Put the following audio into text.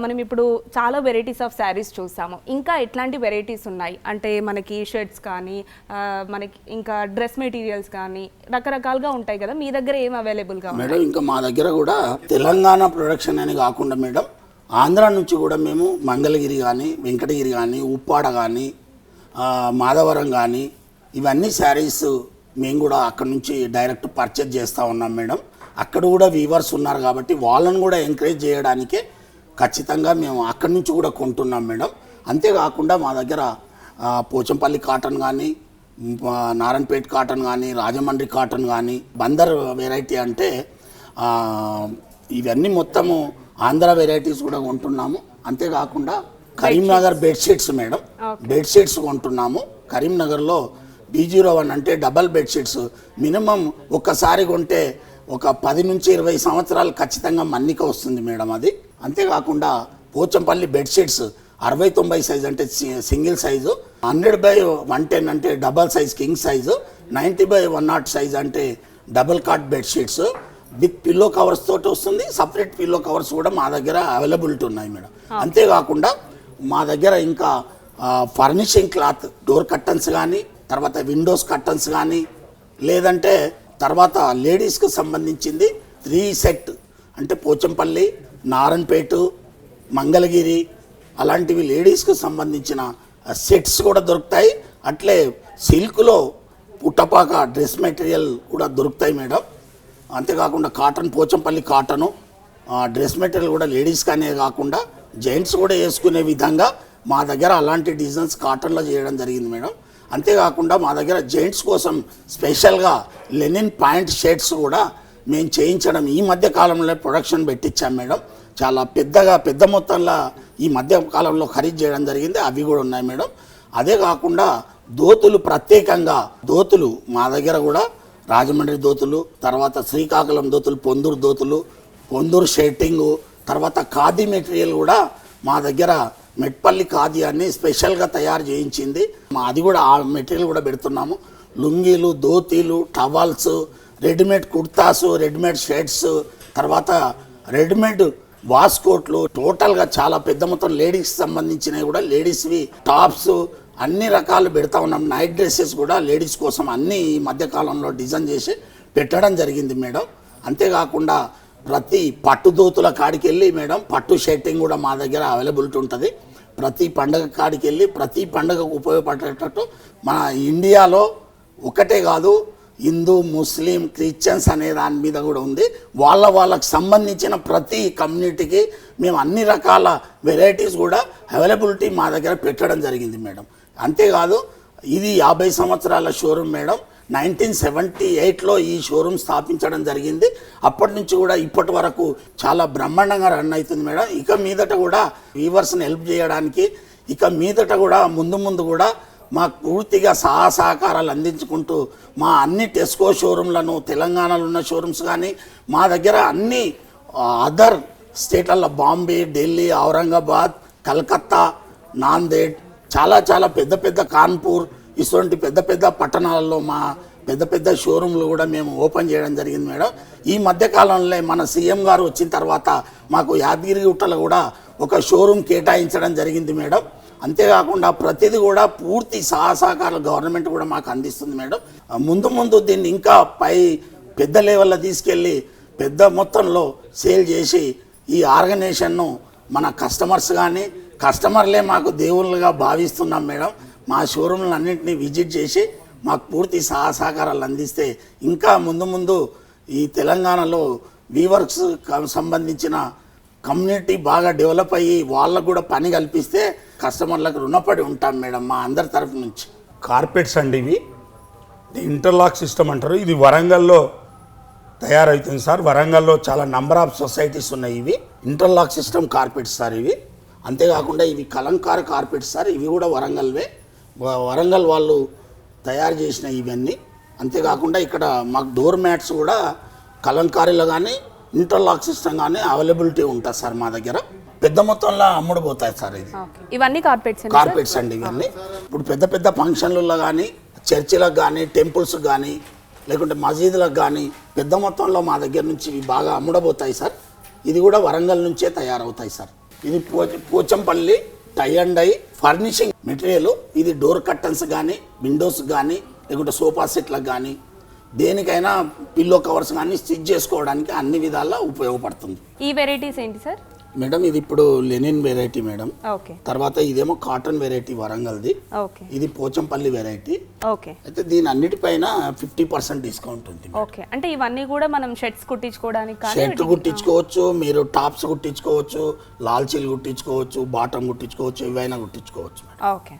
మనం ఇప్పుడు చాలా వెరైటీస్ ఆఫ్ శారీస్ చూసాము. ఇంకా ఎట్లాంటి వెరైటీస్ ఉన్నాయి అంటే మనకి షర్ట్స్ కానీ మనకి ఇంకా డ్రెస్ మెటీరియల్స్ కానీ రకరకాలుగా ఉంటాయి కదా, మీ దగ్గర ఏం అవైలబుల్గా మేడం? ఇంకా మా దగ్గర కూడా తెలంగాణ ప్రొడక్షన్ అని కాకుండా మేడం, ఆంధ్ర నుంచి కూడా మేము మంగళగిరి కానీ, వెంకటగిరి కానీ, ఉప్పాడ కానీ, మాధవరం కానీ ఇవన్నీ శారీస్ మేము కూడా అక్కడ నుంచి డైరెక్ట్ పర్చేజ్ చేస్తూ ఉన్నాం మేడం. అక్కడ కూడా వీవర్స్ ఉన్నారు కాబట్టి వాళ్ళని కూడా ఎంకరేజ్ చేయడానికే ఖచ్చితంగా మేము అక్కడి నుంచి కూడా కొంటున్నాం మేడం. అంతేకాకుండా మా దగ్గర పోచంపల్లి కాటన్ కానీ, నారాయణపేట కాటన్ కానీ, రాజమండ్రి కాటన్ కానీ, బందర్ వెరైటీ అంటే ఇవన్నీ మొత్తము ఆంధ్ర వెరైటీస్ కూడా కొంటున్నాము. అంతేకాకుండా కరీంనగర్ బెడ్షీట్స్ మేడం, బెడ్షీట్స్ కొంటున్నాము. కరీంనగర్లో B01 అంటే డబల్ బెడ్షీట్స్ మినిమం ఒక్కసారి కొంటే ఒక 10 నుంచి 20 సంవత్సరాలు ఖచ్చితంగా మన్నిక వస్తుంది మేడం అది. అంతేకాకుండా పోచంపల్లి బెడ్షీట్స్ 60-90 సైజు అంటే సింగిల్ సైజు, 100/110 అంటే double size king size, 90/100 size అంటే double cot bedsheets with pillow covers తోటి వస్తుంది. సపరేట్ పిల్లో కవర్స్ కూడా మా దగ్గర అవైలబిలిటీ ఉన్నాయి మేడం. అంతేకాకుండా మా దగ్గర ఇంకా ఫర్నిషింగ్ క్లాత్, డోర్ కర్టన్స్ కానీ, తర్వాత విండోస్ కర్టన్స్ కానీ, లేదంటే తర్వాత లేడీస్కి సంబంధించింది 3 సెట్ అంటే పోచంపల్లి, నారాయణపేట, మంగళగిరి అలాంటివి లేడీస్కి సంబంధించిన సెట్స్ కూడా దొరుకుతాయి. అట్లే సిల్క్లో పుట్టపాక డ్రెస్ మెటీరియల్ కూడా దొరుకుతాయి మేడం. అంతేకాకుండా cotton, Pochampalli cotton dress material కూడా లేడీస్కి అనే కాకుండా జెంట్స్ కూడా వేసుకునే విధంగా మా దగ్గర అలాంటి డిజైన్స్ కాటన్లో చేయడం జరిగింది మేడం. అంతేకాకుండా మా దగ్గర జెంట్స్ కోసం స్పెషల్గా లెనిన్ ప్యాంట్ షర్ట్స్ కూడా మేము చేయించడం ఈ మధ్య కాలంలో ప్రొడక్షన్ పెట్టించాం మేడం. చాలా పెద్ద మొత్తంలో ఈ మధ్య కాలంలో ఖరీదు చేయడం జరిగింది. అవి కూడా ఉన్నాయి మేడం. అదే కాకుండా దోతులు, ప్రత్యేకంగా దోతులు మా దగ్గర కూడా రాజమండ్రి దోతులు, తర్వాత శ్రీకాకుళం దోతులు, పొందూరు షర్టింగు, తర్వాత ఖాదీ మెటీరియల్ కూడా మా దగ్గర మెట్పల్లి ఖాదీ అని స్పెషల్గా తయారు చేయించింది. అది కూడా ఆ మెటీరియల్ కూడా పెడుతున్నాము. లుంగీలు, ధోతీలు, towels, readymade kurtas, readymade shirts, తర్వాత రెడీమేడ్ వాస్కోట్లు, టోటల్గా చాలా పెద్ద మొత్తం లేడీస్కి సంబంధించినవి కూడా లేడీస్వి టాప్స్ అన్ని రకాలు పెడతా ఉన్నాం. నైట్ డ్రెస్సెస్ కూడా లేడీస్ కోసం అన్నీ ఈ మధ్యకాలంలో డిజైన్ చేసి పెట్టడం జరిగింది మేడం. అంతేకాకుండా ప్రతి పట్టు దోతుల కాడికి వెళ్ళి మేడం పట్టు షర్టింగ్ కూడా మా దగ్గర అవైలబిలిటీ ఉంటుంది. ప్రతి పండగ కాడికి వెళ్ళి ప్రతి పండగకు ఉపయోగపడేటట్టు మన ఇండియాలో ఒకటే కాదు, హిందూ, ముస్లిం, క్రిస్టియన్స్ అనే దాని మీద కూడా ఉంది. వాళ్ళకు సంబంధించిన ప్రతి కమ్యూనిటీకి మేము అన్ని రకాల వెరైటీస్ కూడా అవైలబిలిటీ మా దగ్గర పెట్టడం జరిగింది మేడం. అంతేకాదు ఇది 50 సంవత్సరాల షోరూమ్ మేడం. 1978లో ఈ షోరూమ్ స్థాపించడం జరిగింది. అప్పటి నుంచి కూడా ఇప్పటి వరకు చాలా బ్రహ్మాండంగా రన్ అవుతుంది మేడం. ఇక మీదట కూడా వీవర్స్ని హెల్ప్ చేయడానికి ఇక మీదట కూడా ముందు కూడా మాకు పూర్తిగా సహకారాలు అందించుకుంటూ మా అన్ని టెస్కో షోరూమ్లను, తెలంగాణలో ఉన్న షోరూమ్స్ కానీ, మా దగ్గర అన్ని అదర్ స్టేట్లలో బాంబే, ఢిల్లీ, ఔరంగాబాద్, కలకత్తా, నాందేడ్, చాలా పెద్ద కాన్పూర్ ఇటువంటి పెద్ద పట్టణాలలో మా పెద్ద షోరూమ్లు కూడా మేము ఓపెన్ చేయడం జరిగింది మేడం. ఈ మధ్యకాలంలో మన సీఎం గారు వచ్చిన తర్వాత మాకు యాదగిరిగుట్టలో కూడా ఒక షోరూమ్ కేటాయించడం జరిగింది మేడం. అంతేకాకుండా ప్రతిదీ కూడా పూర్తి సహకారాలు గవర్నమెంట్ కూడా మాకు అందిస్తుంది మేడం. ముందు దీన్ని ఇంకా పెద్ద లెవెల్లో తీసుకెళ్ళి పెద్ద మొత్తంలో సేల్ చేసి ఈ ఆర్గనైజేషన్ను మన కస్టమర్లే మాకు దేవుళ్ళుగా భావిస్తున్నాం మేడం. మా షోరూమ్లన్నింటినీ విజిట్ చేసి మాకు పూర్తి సహకారాలు అందిస్తే ఇంకా ముందు ఈ తెలంగాణలో వీవర్స్ సంబంధించిన కమ్యూనిటీ బాగా డెవలప్ అయ్యి వాళ్ళకు కూడా పని కల్పిస్తే కస్టమర్లకు రుణపడి ఉంటాం మేడం మా అందరి తరఫు నుంచి. కార్పెట్స్ అండి ఇవి, ఇంటర్లాక్ సిస్టమ్ అంటారు. ఇది వరంగల్లో తయారవుతుంది సార్. వరంగల్లో చాలా నంబర్ ఆఫ్ సొసైటీస్ ఉన్నాయి. ఇవి ఇంటర్లాక్ సిస్టమ్ కార్పెట్స్ సార్ ఇవి. అంతేకాకుండా ఇవి కలంకార కార్పెట్స్ సార్. ఇవి కూడా వరంగల్ వాళ్ళు తయారు చేసిన ఇవన్నీ. అంతేకాకుండా ఇక్కడ మాకు డోర్ మ్యాట్స్ కూడా కలంకారీలో కానీ ఇంటర్లాక్ సిస్టమ్ కానీ అవైలబిలిటీ ఉంటుంది సార్ మా దగ్గర. పెద్ద మొత్తంలో అమ్ముడుపోతాయి సార్. ఇవన్నీ కార్పెట్స్ అండి. ఇవన్నీ ఇప్పుడు పెద్ద ఫంక్షన్లలో కానీ, చర్చిలకు కానీ, టెంపుల్స్కి కానీ, లేకుంటే మసీదులకు కానీ పెద్ద మొత్తంలో మా దగ్గర నుంచి ఇవి బాగా అమ్ముడబోతాయి సార్. ఇది కూడా వరంగల్ నుంచే తయారవుతాయి సార్. ఇది Pochampalli tie and dye furnishing material. ఇది డోర్ కర్టన్స్ కానీ విండోస్ కానీ లేకుంటే సోఫా సెట్లకు కానీ దేనికైనా పిల్లో కవర్స్ కానీ స్టిచ్ చేసుకోవడానికి అన్ని విధాలా ఉపయోగపడుతుంది. ఈ వెరైటీస్ ఏంటి సార్? మేడం ఇది ఇప్పుడు లెనిన్ వెరైటీ మేడం. ఓకే. తర్వాత ఇదేమో కాటన్ వెరైటీ వరంగల్ది. ఓకే. ఇది పోచంపల్లి వెరైటీ. ఓకే. అయితే దీని అన్నిటిపైన 50% డిస్కౌంట్ ఉంది. ఓకే. అంటే ఇవన్నీ కూడా మనం షర్ట్స్ కుట్టించుకోవడానికి కానీ షర్ట్ కుట్టించుకోవచ్చు, మీరు టాప్స్ కుట్టించుకోవచ్చు, లాల్చీలు కుట్టించుకోవచ్చు, బాటమ్ కుట్టించుకోవచ్చు, ఇవైనా కుట్టించుకోవచ్చు మేడం. ఓకే.